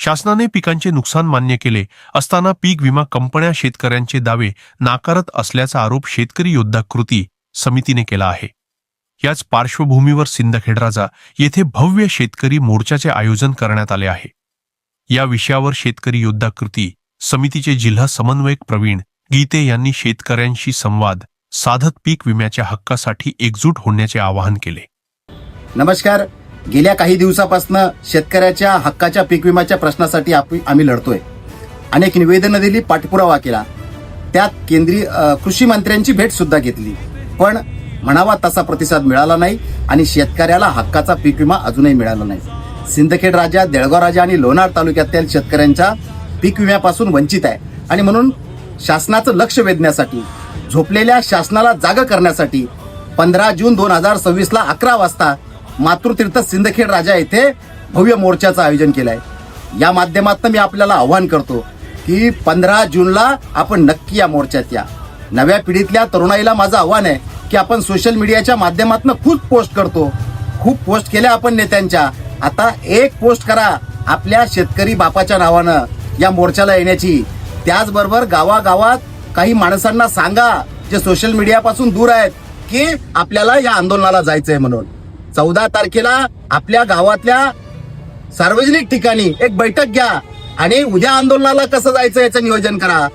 शासनाने पिकांचे नुकसान मान्य केले असताना पीक विमा कंपन्या शेतकऱ्यांचे दावे नाकारत असल्याचा आरोप शेतकरी योद्धा कृती समितीने केला आहे। याच पार्श्वभूमीवर सिंदखेडराजा येथे भव्य शेतकरी मोर्चाचे आयोजन करण्यात आले आहे। या विषयावर शेतकरी योद्धा कृती समितीचे जिल्हा समन्वयक प्रवीण गीते यांनी शेतकऱ्यांशी संवाद साधत पीक विम्याच्या हक्कासाठी एकजूट होण्याचे आवाहन केले। नमस्कार। गेल्या काही दिवसापासून शेतकऱ्याच्या हक्काच्या पीक विम्याच्या प्रश्नासाठी आम्ही लढतोय। अनेक निवेदनं दिली, पाठपुरावा केला, त्यात केंद्रीय कृषी मंत्र्यांची भेट सुद्धा घेतली, पण म्हणावा तसा प्रतिसाद मिळाला नाही आणि शेतकऱ्याला हक्काचा पीक विमा अजूनही मिळाला नाही। सिंदखेड राजा, देळगाव राजा आणि लोणार तालुक्यातील शेतकऱ्यांच्या पीक विम्यापासून वंचित आहे आणि म्हणून शासनाचं लक्ष वेधण्यासाठी, झोपलेल्या शासनाला जागा करण्यासाठी 15 जून 2026 ला 11 वाजता मातृतीर्थ सिंदखेड राजा येथे भव्य मोर्चाचं आयोजन केलं आहे। या माध्यमातून मी आपल्याला आवाहन करतो की 15 जूनला आपण नक्की या मोर्चात या। नव्या पिढीतल्या तरुणाईला माझं आव्हान आहे की आपण सोशल मीडियाच्या माध्यमातून खूप पोस्ट केल्या आपण नेत्यांच्या, आता एक पोस्ट करा आपल्या शेतकरी बापाच्या नावानं या मोर्चाला येण्याची। त्याचबरोबर गावागावात काही माणसांना सांगा जे सोशल मीडियापासून दूर आहेत की आपल्याला या आंदोलनाला जायचंय म्हणून। 14 तारखेला आपल्या गावातल्या सार्वजनिक ठिकाणी एक बैठक घ्या आणि उद्या आंदोलनाला कसं जायचं याचं नियोजन करा।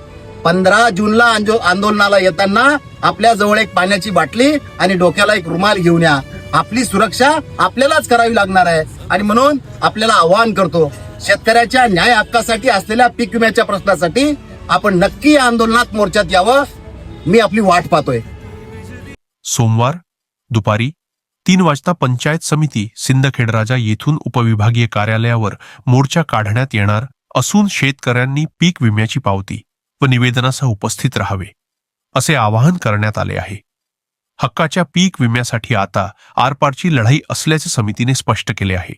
15 जूनला आंदोलनाला येताना आपल्या जवळ एक पाण्याची बाटली आणि डोक्याला एक रुमाल घेऊन या। आपली सुरक्षा आपल्यालाच करावी लागणार आहे आणि म्हणून आपल्याला आवाहन करतो, शेतकऱ्याच्या न्याय हक्कासाठी असलेल्या पीक विम्याच्या प्रश्नासाठी आपण नक्की या आंदोलनात मोर्चात यावं। मी आपली वाट पाहतोय। सोमवार दुपारी 3 वाजता पंचायत समिती सिंदखेडराजा येथून उपविभागीय कार्यालयावर मोर्चा काढण्यात येणार असून शेतकऱ्यांनी पीक विम्याची पावती व निवेदनासह उपस्थित राहावे असे आवाहन करण्यात आले आहे। हक्काच्या पीक विम्यासाठी आता आरपारची लढाई असल्याचे समितीने स्पष्ट केले आहे।